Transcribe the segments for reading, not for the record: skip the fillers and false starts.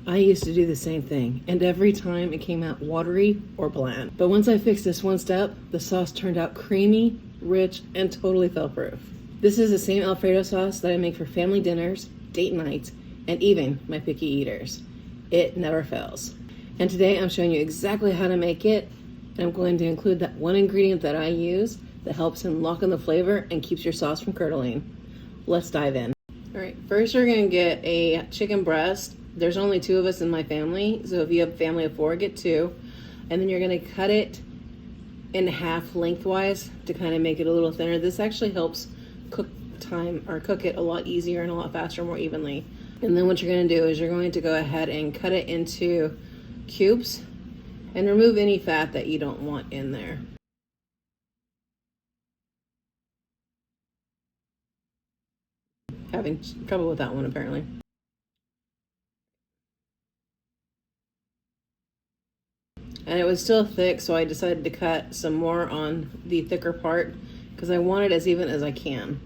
I used to do the same thing, and every time it came out watery or bland. But once I fixed this one step, the sauce turned out creamy, rich, and totally fail-proof. This is the same Alfredo sauce that I make for family dinners, date nights, and even my picky eaters. It never fails. And today I'm showing you exactly how to make it, and I'm going to include that one ingredient that I use that helps in lock in the flavor and keeps your sauce from curdling. Let's dive in. All right, first you're gonna get a chicken breast. There's only 2 of us in my family, so if you have a family of 4, get 2. And then you're gonna cut it in half lengthwise to kind of make it a little thinner. This actually helps cook it a lot easier and a lot faster, more evenly. And then what you're gonna do is you're going to go ahead and cut it into cubes and remove any fat that you don't want in there. Having trouble with that one apparently. And it was still thick, so I decided to cut some more on the thicker part because I want it as even as I can.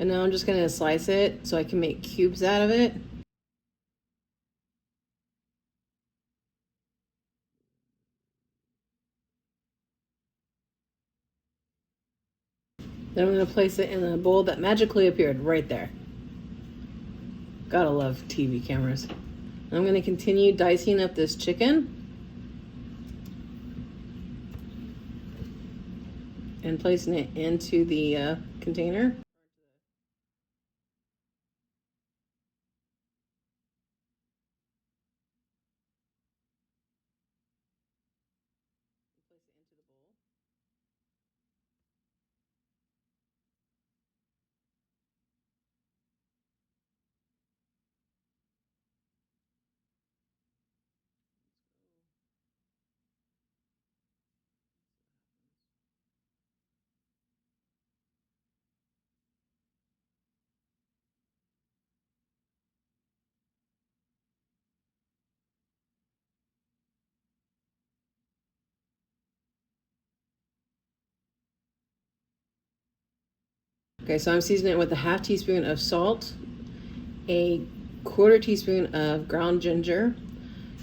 And now I'm just going to slice it so I can make cubes out of it. Then I'm going to place it in a bowl that magically appeared right there. Gotta love TV cameras. I'm going to continue dicing up this chicken and placing it into the container. Place it into the bowl. Okay, so I'm seasoning it with a half teaspoon of salt, a quarter teaspoon of ground ginger,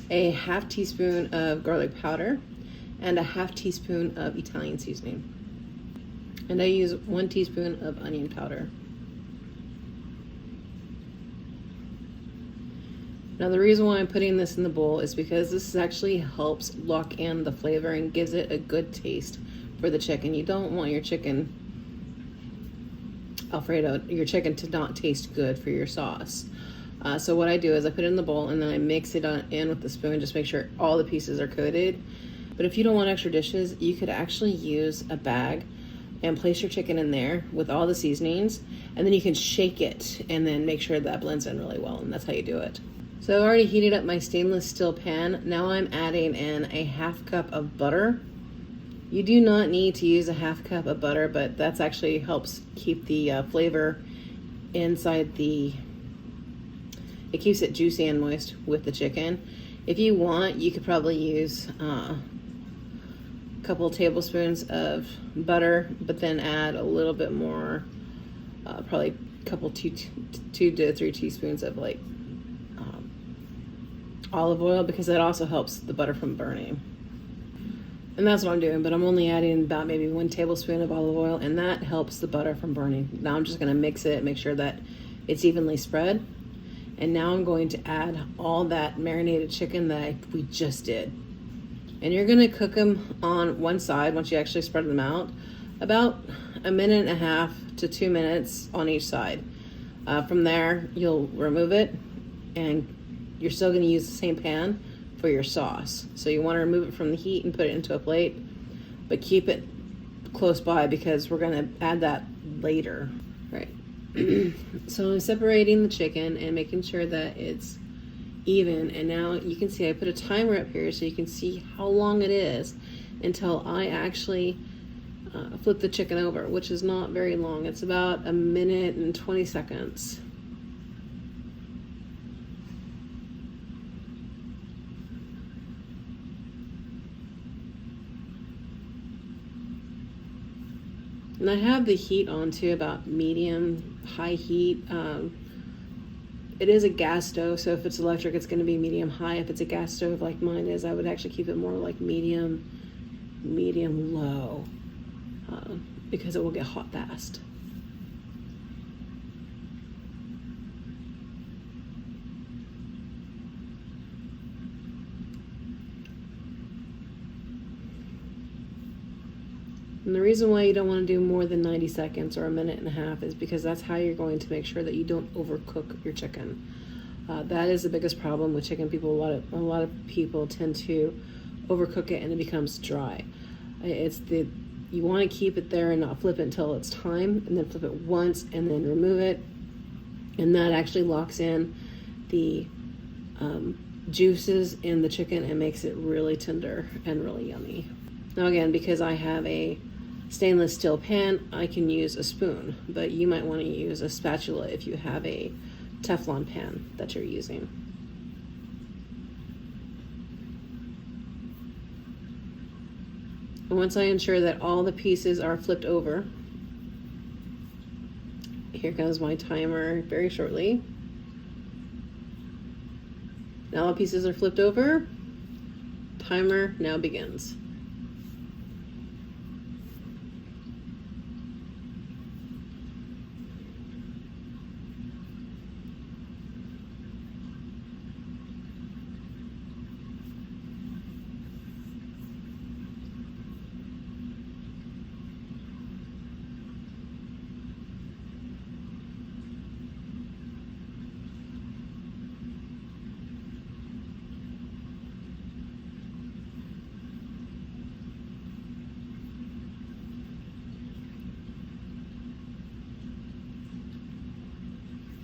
a half teaspoon of garlic powder, and a half teaspoon of Italian seasoning. And I use 1 teaspoon of onion powder. Now the reason why I'm putting this in the bowl is because this actually helps lock in the flavor and gives it a good taste for the chicken. You don't want your chicken Alfredo, your chicken to not taste good for your sauce. So what I do is I put it in the bowl and then I mix it in with the spoon, just make sure all the pieces are coated. But if you don't want extra dishes, you could actually use a bag and place your chicken in there with all the seasonings, and then you can shake it and then make sure that blends in really well, and that's how you do it. So I've already heated up my stainless steel pan. Now I'm adding in a half cup of butter. You do not need to use a half cup of butter, but that's actually helps keep the flavor inside it keeps it juicy and moist with the chicken. If you want, you could probably use a couple tablespoons of butter, but then add a little bit more, probably a couple 2 to 3 teaspoons of olive oil, because that also helps the butter from burning. And that's what I'm doing, but I'm only adding about maybe 1 tablespoon of olive oil, and that helps the butter from burning. Now I'm just gonna mix it, make sure that it's evenly spread. And now I'm going to add all that marinated chicken that we just did. And you're gonna cook them on one side once you actually spread them out, about 1.5 minutes to 2 minutes on each side. From there, you'll remove it, and you're still gonna use the same pan for your sauce. So you want to remove it from the heat and put it into a plate, but keep it close by because we're going to add that later. Right. So I'm separating the chicken and making sure that it's even, and now you can see I put a timer up here so you can see how long it is until I actually flip the chicken over, which is not very long. It's about 1 minute and 20 seconds. And I have the heat on too, about medium, high heat. It is a gas stove, so if it's electric, it's going to be medium high. If it's a gas stove like mine is, I would actually keep it more like medium low, because it will get hot fast. And the reason why you don't want to do more than 90 seconds or a minute and a half is because that's how you're going to make sure that you don't overcook your chicken. That is the biggest problem with chicken. A lot of people tend to overcook it and it becomes dry. You want to keep it there and not flip it until it's time, and then flip it once and then remove it, and that actually locks in the juices in the chicken and makes it really tender and really yummy. Now again, because I have a stainless steel pan, I can use a spoon, but you might want to use a spatula if you have a Teflon pan that you're using. And once I ensure that all the pieces are flipped over, here comes my timer very shortly. Now all pieces are flipped over. Timer now begins.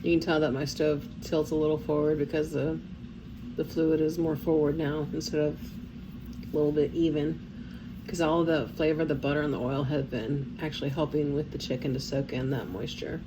You can tell that my stove tilts a little forward because the fluid is more forward now instead of a little bit even, because all of the flavor, the butter and the oil have been actually helping with the chicken to soak in that moisture.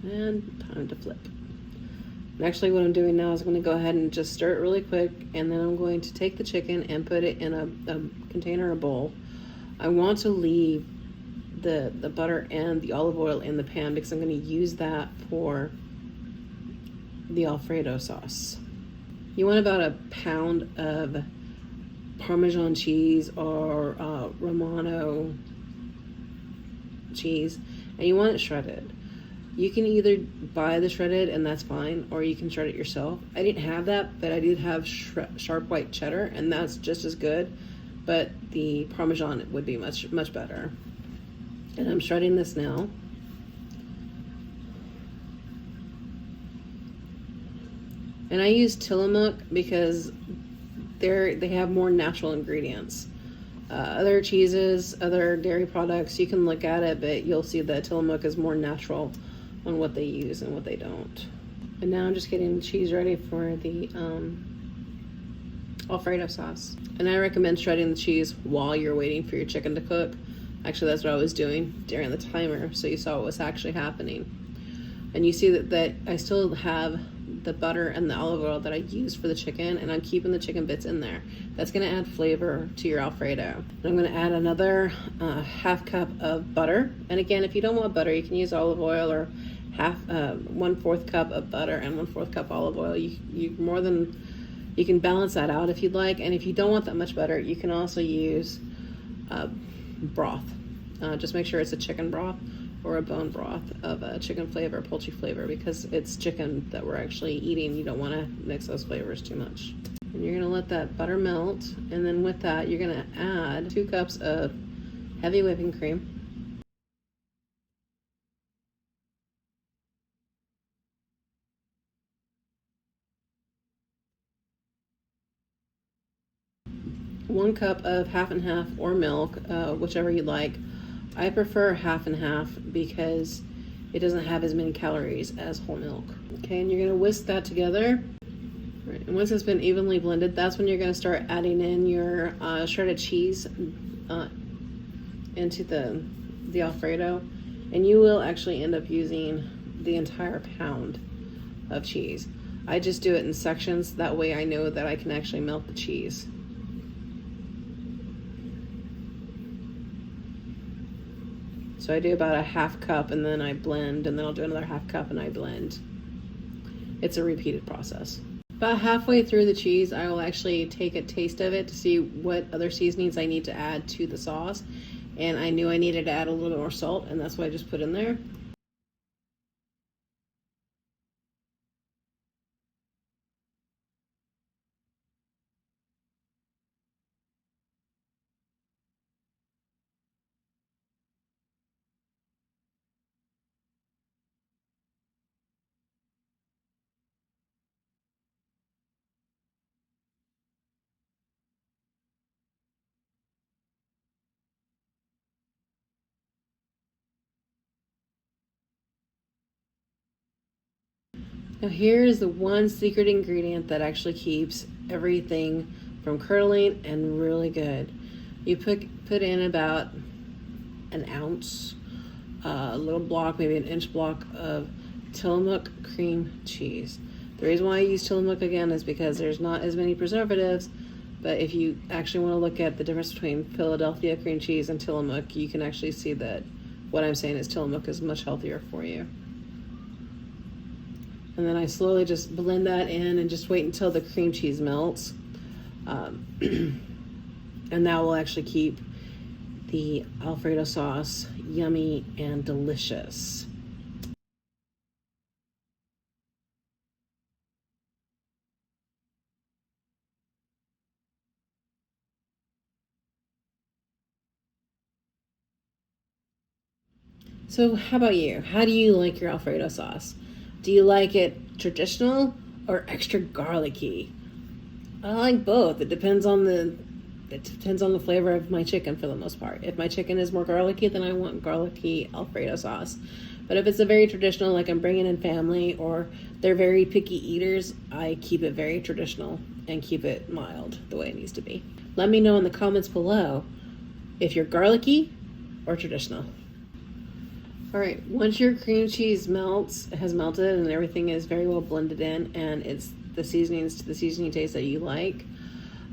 And time to flip. And actually what I'm doing now is I'm going to go ahead and just stir it really quick, and then I'm going to take the chicken and put it in a container or bowl. I want to leave the butter and the olive oil in the pan because I'm going to use that for the Alfredo sauce. You want about a pound of Parmesan cheese or Romano cheese, and you want it shredded. You can either buy the shredded, and that's fine, or you can shred it yourself. I didn't have that, but I did have sharp white cheddar, and that's just as good, but the Parmesan would be much better. And I'm shredding this now. And I use Tillamook because they have more natural ingredients. Other cheeses, other dairy products, you can look at it, but you'll see that Tillamook is more natural on what they use and what they don't. And now I'm just getting the cheese ready for the Alfredo sauce. And I recommend shredding the cheese while you're waiting for your chicken to cook. Actually, that's what I was doing during the timer, so you saw what was actually happening. And you see that I still have the butter and the olive oil that I used for the chicken, and I'm keeping the chicken bits in there. That's gonna add flavor to your Alfredo. And I'm gonna add another half cup of butter. And again, if you don't want butter, you can use olive oil, or 1/4 cup of butter and 1/4 cup olive oil. You can balance that out if you'd like. And if you don't want that much butter, you can also use broth. Just make sure it's a chicken broth or a bone broth of a chicken flavor, poultry flavor, because it's chicken that we're actually eating. You don't want to mix those flavors too much. And you're gonna let that butter melt, and then with that, you're gonna add 2 cups of heavy whipping cream. One cup of half and half or milk, whichever you like. I prefer half and half because it doesn't have as many calories as whole milk. Okay, and you're gonna whisk that together. Right, and once it's been evenly blended, that's when you're gonna start adding in your shredded cheese into the Alfredo, and you will actually end up using the entire pound of cheese. I just do it in sections, that way I know that I can actually melt the cheese. So I do about a half cup and then I blend, and then I'll do another half cup and I blend. It's a repeated process. About halfway through the cheese, I will actually take a taste of it to see what other seasonings I need to add to the sauce. And I knew I needed to add a little bit more salt, and that's what I just put in there. Now here is the one secret ingredient that actually keeps everything from curdling and really good. You put in about an ounce, a little block, maybe an inch block of Tillamook cream cheese. The reason why I use Tillamook again is because there's not as many preservatives, but if you actually want to look at the difference between Philadelphia cream cheese and Tillamook, you can actually see that what I'm saying is Tillamook is much healthier for you. And then I slowly just blend that in and just wait until the cream cheese melts. And that will actually keep the Alfredo sauce yummy and delicious. So how about you? How do you like your Alfredo sauce? Do you like it traditional or extra garlicky? I like both. It depends on the flavor of my chicken for the most part. If my chicken is more garlicky, then I want garlicky Alfredo sauce. But if it's a very traditional, like I'm bringing in family or they're very picky eaters, I keep it very traditional and keep it mild the way it needs to be. Let me know in the comments below if you're garlicky or traditional. All right, once your cream cheese has melted and everything is very well blended in and it's the seasonings to the seasoning taste that you like,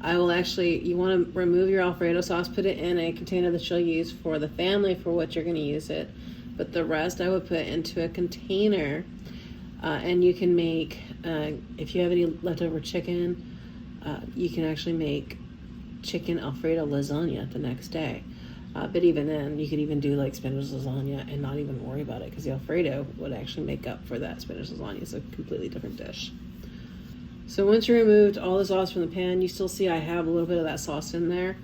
you want to remove your Alfredo sauce, put it in a container that you'll use for the family for what you're going to use it. But the rest I would put into a container, and you can make, if you have any leftover chicken, you can actually make chicken Alfredo lasagna the next day. But even then, you could even do like spinach lasagna and not even worry about it because the Alfredo would actually make up for that spinach lasagna. It's a completely different dish. So once you removed all the sauce from the pan, you still see I have a little bit of that sauce in there.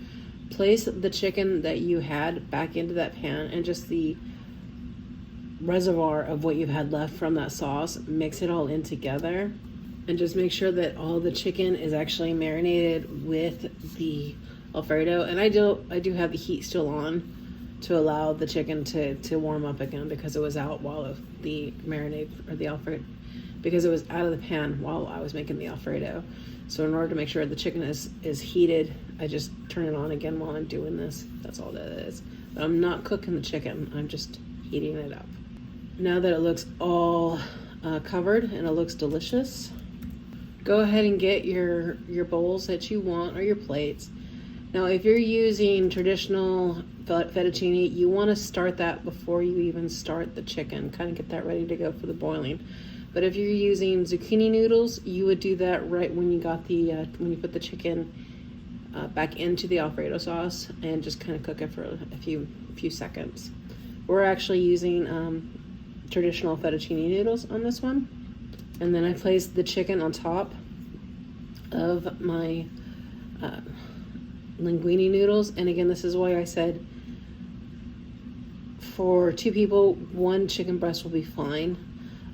Place the chicken that you had back into that pan and just the reservoir of what you've had left from that sauce, mix it all in together and just make sure that all the chicken is actually marinated with the Alfredo. And I do have the heat still on to allow the chicken to warm up again because it was out while the marinade or the Alfredo, because it was out of the pan while I was making the Alfredo. So in order to make sure the chicken is heated, I just turn it on again while I'm doing this. That's all that is. But I'm not cooking the chicken, I'm just heating it up. Now that it looks all covered and it looks delicious, go ahead and get your bowls that you want or your plates. Now if you're using traditional fettuccine, you want to start that before you even start the chicken, kind of get that ready to go for the boiling. But if you're using zucchini noodles, you would do that right when you got when you put the chicken back into the Alfredo sauce and just kind of cook it for a few seconds. We're actually using traditional fettuccine noodles on this one. And then I placed the chicken on top of my linguine noodles. And again, this is why I said for 2 people, 1 chicken breast will be fine.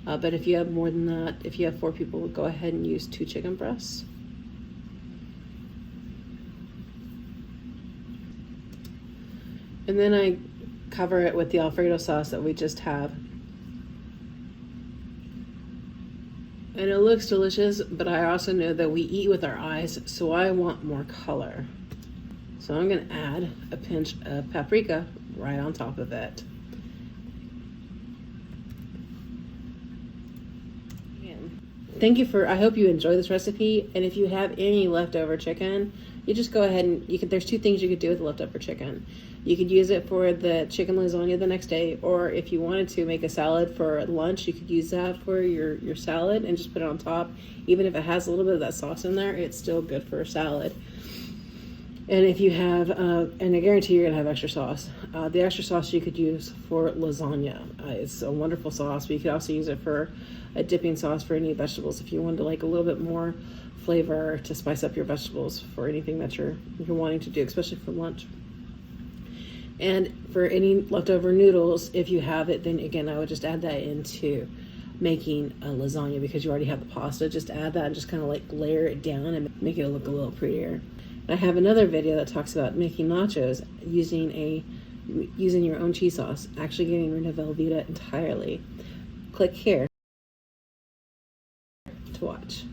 But if you have more than that, if you have 4 people, go ahead and use 2 chicken breasts. And then I cover it with the Alfredo sauce that we just have. And it looks delicious, but I also know that we eat with our eyes, so I want more color. So I'm gonna add a pinch of paprika right on top of it. Thank you I hope you enjoy this recipe, and if you have any leftover chicken, you just go ahead and there's two things you could do with leftover chicken. You could use it for the chicken lasagna the next day, or if you wanted to make a salad for lunch, you could use that for your salad and just put it on top. Even if it has a little bit of that sauce in there, it's still good for a salad. And if you have, and I guarantee you're gonna have extra sauce. The extra sauce you could use for lasagna. It's a wonderful sauce, but you could also use it for a dipping sauce for any vegetables if you wanted to like a little bit more flavor to spice up your vegetables for anything that you're wanting to do, especially for lunch. And for any leftover noodles, if you have it, then again, I would just add that into making a lasagna because you already have the pasta. Just add that and just kind of like layer it down and make it look a little prettier. I have another video that talks about making nachos using your own cheese sauce, actually getting rid of Velveeta entirely. Click here to watch.